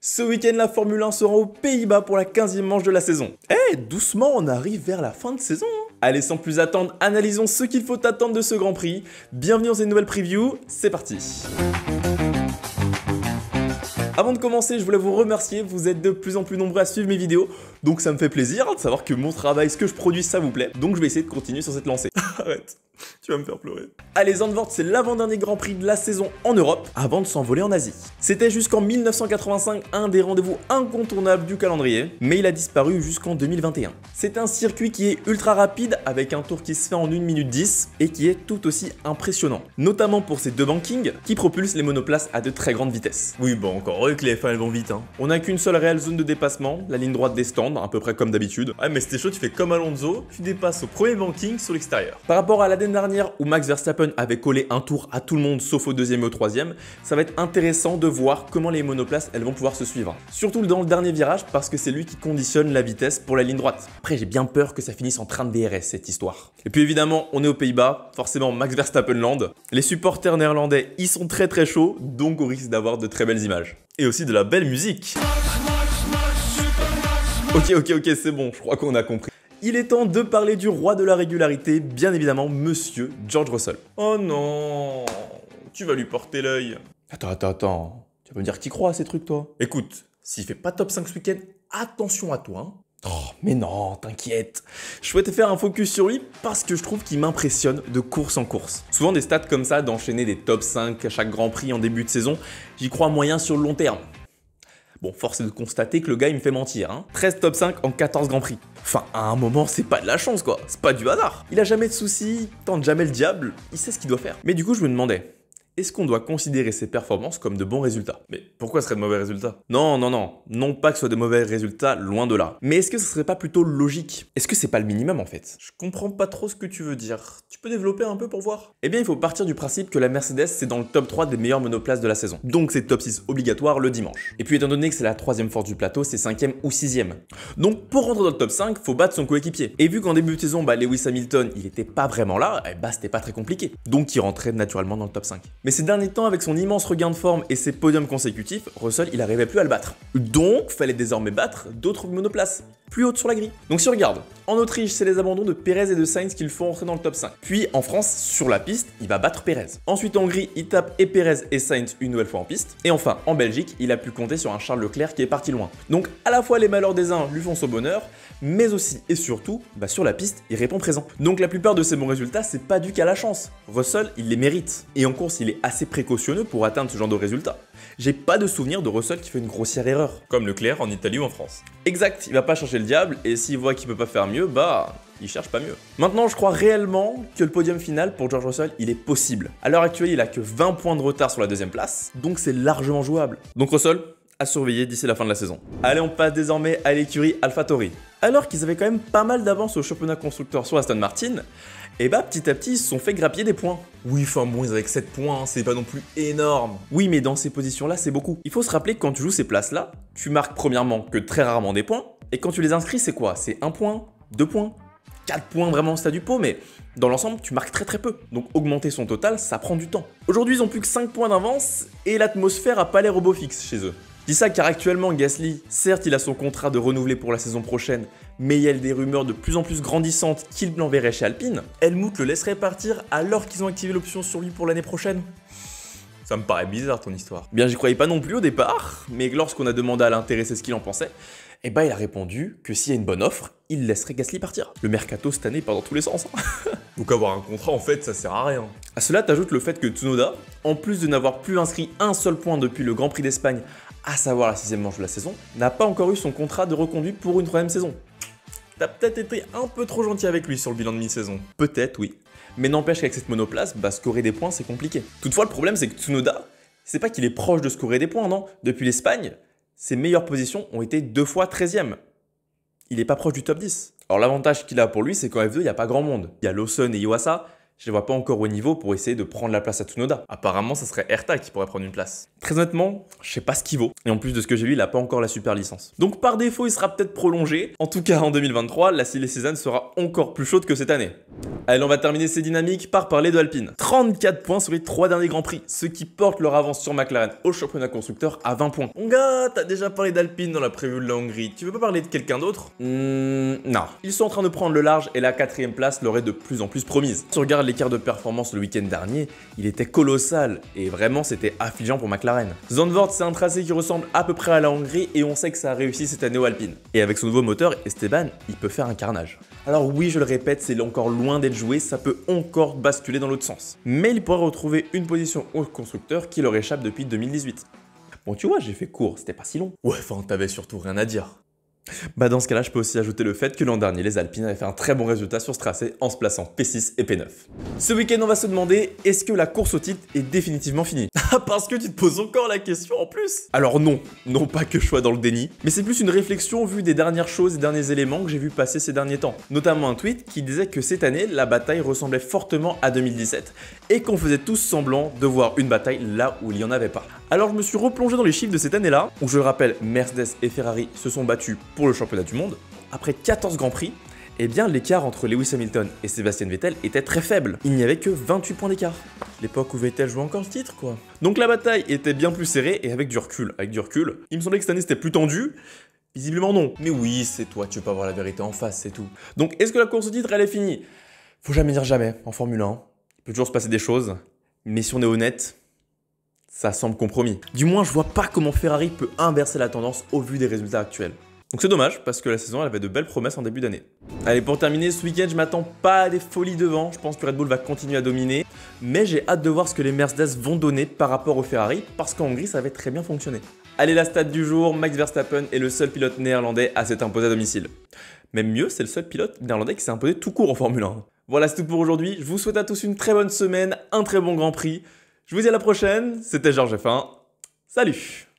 Ce week-end, la Formule 1 sera aux Pays-Bas pour la 15e manche de la saison. Eh, doucement, on arrive vers la fin de saison. Allez, sans plus attendre, analysons ce qu'il faut attendre de ce Grand Prix. Bienvenue dans cette nouvelle preview, c'est parti. Avant de commencer, je voulais vous remercier, vous êtes de plus en plus nombreux à suivre mes vidéos, donc ça me fait plaisir de savoir que mon travail, ce que je produis, ça vous plaît, donc je vais essayer de continuer sur cette lancée. Arrête, tu vas me faire pleurer. Allez, Zandvoort, c'est l'avant-dernier Grand Prix de la saison en Europe, avant de s'envoler en Asie. C'était jusqu'en 1985 un des rendez-vous incontournables du calendrier, mais il a disparu jusqu'en 2021. C'est un circuit qui est ultra rapide, avec un tour qui se fait en 1 minute 10, et qui est tout aussi impressionnant, notamment pour ses deux bankings, qui propulsent les monoplaces à de très grandes vitesses. Oui, bon, encore eux que les F1 elles vont vite, hein. On n'a qu'une seule réelle zone de dépassement, la ligne droite des stands, à peu près comme d'habitude. Ouais, mais c'était chaud, tu fais comme Alonso, tu dépasses au premier banking sur l'extérieur. Par rapport à l'année dernière où Max Verstappen avait collé un tour à tout le monde sauf au deuxième et au troisième, ça va être intéressant de voir comment les monoplaces elles vont pouvoir se suivre. Surtout dans le dernier virage parce que c'est lui qui conditionne la vitesse pour la ligne droite. Après j'ai bien peur que ça finisse en train de DRS cette histoire. Et puis évidemment on est aux Pays-Bas, forcément Max Verstappen land. Les supporters néerlandais ils sont très chauds, donc on risque d'avoir de très belles images. Et aussi de la belle musique. Ok, c'est bon, je crois qu'on a compris. Il est temps de parler du roi de la régularité, bien évidemment, monsieur George Russell. Oh non, tu vas lui porter l'œil. Attends, tu vas me dire que t'y crois à ces trucs, toi? Écoute, s'il fait pas top 5 ce week-end, attention à toi, hein. Oh, mais non, t'inquiète. Je souhaitais faire un focus sur lui parce que je trouve qu'il m'impressionne de course en course. Souvent des stats comme ça, d'enchaîner des top 5 à chaque Grand Prix en début de saison, j'y crois moyen sur le long terme. Bon, force est de constater que le gars il me fait mentir, hein. 13 top 5 en 14 Grands Prix. Enfin, à un moment, c'est pas de la chance quoi, c'est pas du hasard. Il a jamais de soucis, tente jamais le diable, il sait ce qu'il doit faire. Mais du coup, je me demandais, est-ce qu'on doit considérer ses performances comme de bons résultats? Mais pourquoi ce serait de mauvais résultats? Non pas que ce soit de mauvais résultats, loin de là. Mais est-ce que ce serait pas plutôt logique? Est-ce que c'est pas le minimum en fait? Je comprends pas trop ce que tu veux dire. Tu peux développer un peu pour voir? Eh bien, il faut partir du principe que la Mercedes c'est dans le top 3 des meilleures monoplaces de la saison. Donc c'est top 6 obligatoire le dimanche. Et puis étant donné que c'est la troisième force du plateau, c'est 5e ou 6e. Donc pour rentrer dans le top 5, faut battre son coéquipier. Et vu qu'en début de saison, Lewis Hamilton, il était pas vraiment là, c'était pas très compliqué. Donc il rentrait naturellement dans le top 5. Mais ces derniers temps, avec son immense regain de forme et ses podiums consécutifs, Russell, il n'arrivait plus à le battre. Donc, fallait désormais battre d'autres monoplaces, plus hautes sur la grille. Donc si on regarde, en Autriche, c'est les abandons de Perez et de Sainz qui le font entrer dans le top 5. Puis en France, sur la piste, il va battre Perez. Ensuite en Hongrie, il tape et Perez et Sainz une nouvelle fois en piste. Et enfin, en Belgique, il a pu compter sur un Charles Leclerc qui est parti loin. Donc à la fois les malheurs des uns lui font son bonheur, mais aussi et surtout, sur la piste, il répond présent. Donc la plupart de ces bons résultats, c'est pas dû qu'à la chance. Russell, il les mérite. Et en course, il est assez précautionneux pour atteindre ce genre de résultats. J'ai pas de souvenir de Russell qui fait une grossière erreur. Comme Leclerc en Italie ou en France. Exact, il va pas chercher le diable, et s'il voit qu'il peut pas faire mieux, il cherche pas mieux. Maintenant, je crois réellement que le podium final pour George Russell, il est possible. À l'heure actuelle, il a que 20 points de retard sur la deuxième place, donc c'est largement jouable. Donc Russell, à surveiller d'ici la fin de la saison. Allez, on passe désormais à l'écurie AlphaTauri. Alors qu'ils avaient quand même pas mal d'avance au championnat constructeur sur Aston Martin, petit à petit, ils se sont fait grappiller des points. Oui, ils avaient que 7 points, c'est pas non plus énorme. Oui, mais dans ces positions-là, c'est beaucoup. Il faut se rappeler que quand tu joues ces places-là, tu marques premièrement que très rarement des points, et quand tu les inscris, c'est quoi? C'est 1 point, 2 points, 4 points vraiment au stade du pot, mais dans l'ensemble, tu marques très peu. Donc augmenter son total, ça prend du temps. Aujourd'hui, ils ont plus que 5 points d'avance, et l'atmosphère a pas l'air au beau fixe chez eux. Je dis ça car actuellement Gasly, certes il a son contrat de renouveler pour la saison prochaine, mais il y a des rumeurs de plus en plus grandissantes qu'il l'enverrait chez Alpine. Helmut le laisserait partir alors qu'ils ont activé l'option sur lui pour l'année prochaine. Ça me paraît bizarre ton histoire. Bien j'y croyais pas non plus au départ, mais lorsqu'on a demandé à l'intéressé ce qu'il en pensait, il a répondu que s'il y a une bonne offre, il laisserait Gasly partir. Le mercato cette année part dans tous les sens. Donc avoir un contrat en fait ça sert à rien. À cela t'ajoutes le fait que Tsunoda, en plus de n'avoir plus inscrit un seul point depuis le Grand Prix d'Espagne, à savoir la 6e manche de la saison, n'a pas encore eu son contrat de reconduite pour une 3e saison. T'as peut-être été un peu trop gentil avec lui sur le bilan de mi-saison. Peut-être, oui. Mais n'empêche qu'avec cette monoplace, scorer des points, c'est compliqué. Toutefois, le problème, c'est que Tsunoda, c'est pas qu'il est proche de scorer des points, non. Depuis l'Espagne, ses meilleures positions ont été 2 fois 13e. Il est pas proche du top 10. Alors l'avantage qu'il a pour lui, c'est qu'en F2, il n'y a pas grand monde. Il y a Lawson et Iwasa, je les vois pas encore au niveau pour essayer de prendre la place à Tsunoda. Apparemment, ça serait Herta qui pourrait prendre une place. Très honnêtement, je sais pas ce qu'il vaut. Et en plus de ce que j'ai vu, il a pas encore la super licence. Donc par défaut, il sera peut-être prolongé. En tout cas, en 2023, la silly season sera encore plus chaude que cette année. Allez, on va terminer ces dynamiques par parler de Alpine. 34 points sur les 3 derniers Grands Prix, ce qui porte leur avance sur McLaren au championnat constructeur à 20 points. Mon gars, t'as déjà parlé d'Alpine dans la preview de la Hongrie, tu veux pas parler de quelqu'un d'autre? Non. Ils sont en train de prendre le large et la 4ème place leur est de plus en plus promise. Si on regarde l'écart de performance le week-end dernier, il était colossal et vraiment c'était affligeant pour McLaren. Zandvoort, c'est un tracé qui ressemble à peu près à la Hongrie et on sait que ça a réussi cette année au Alpine. Et avec son nouveau moteur, Esteban, il peut faire un carnage. Alors oui, je le répète, c'est encore loin d'être joué, ça peut encore basculer dans l'autre sens. Mais il pourrait retrouver une position au constructeur qui leur échappe depuis 2018. Bon, tu vois, j'ai fait court, c'était pas si long. Ouais, enfin, t'avais surtout rien à dire. Bah dans ce cas-là, je peux aussi ajouter le fait que l'an dernier, les Alpines avaient fait un très bon résultat sur ce tracé en se plaçant P6 et P9. Ce week-end, on va se demander, est-ce que la course au titre est définitivement finie? Ah, parce que tu te poses encore la question en plus? Alors non, non pas que je sois dans le déni, mais c'est plus une réflexion vue des dernières choses et derniers éléments que j'ai vu passer ces derniers temps. Notamment un tweet qui disait que cette année, la bataille ressemblait fortement à 2017 et qu'on faisait tous semblant de voir une bataille là où il n'y en avait pas. Alors je me suis replongé dans les chiffres de cette année-là, où je le rappelle, Mercedes et Ferrari se sont battus pour le championnat du monde. Après 14 Grands Prix, eh bien l'écart entre Lewis Hamilton et Sebastian Vettel était très faible. Il n'y avait que 28 points d'écart. L'époque où Vettel jouait encore le titre, quoi. Donc la bataille était bien plus serrée et avec du recul, il me semblait que cette année c'était plus tendu. Visiblement non. Mais oui, c'est toi, tu veux pas voir la vérité en face, c'est tout. Donc est-ce que la course au titre, elle est finie? Faut jamais dire jamais en Formule 1. Il peut toujours se passer des choses. Mais si on est honnête, ça semble compromis. Du moins, je vois pas comment Ferrari peut inverser la tendance au vu des résultats actuels. Donc c'est dommage, parce que la saison elle avait de belles promesses en début d'année. Allez, pour terminer, ce week-end, je m'attends pas à des folies devant. Je pense que Red Bull va continuer à dominer. Mais j'ai hâte de voir ce que les Mercedes vont donner par rapport au Ferrari, parce qu'en Hongrie, ça avait très bien fonctionné. Allez, la stat du jour, Max Verstappen est le seul pilote néerlandais à s'être imposé à domicile. Même mieux, c'est le seul pilote néerlandais qui s'est imposé tout court en Formule 1. Voilà, c'est tout pour aujourd'hui. Je vous souhaite à tous une très bonne semaine, un très bon Grand Prix. Je vous dis à la prochaine, c'était Georges F1. Salut!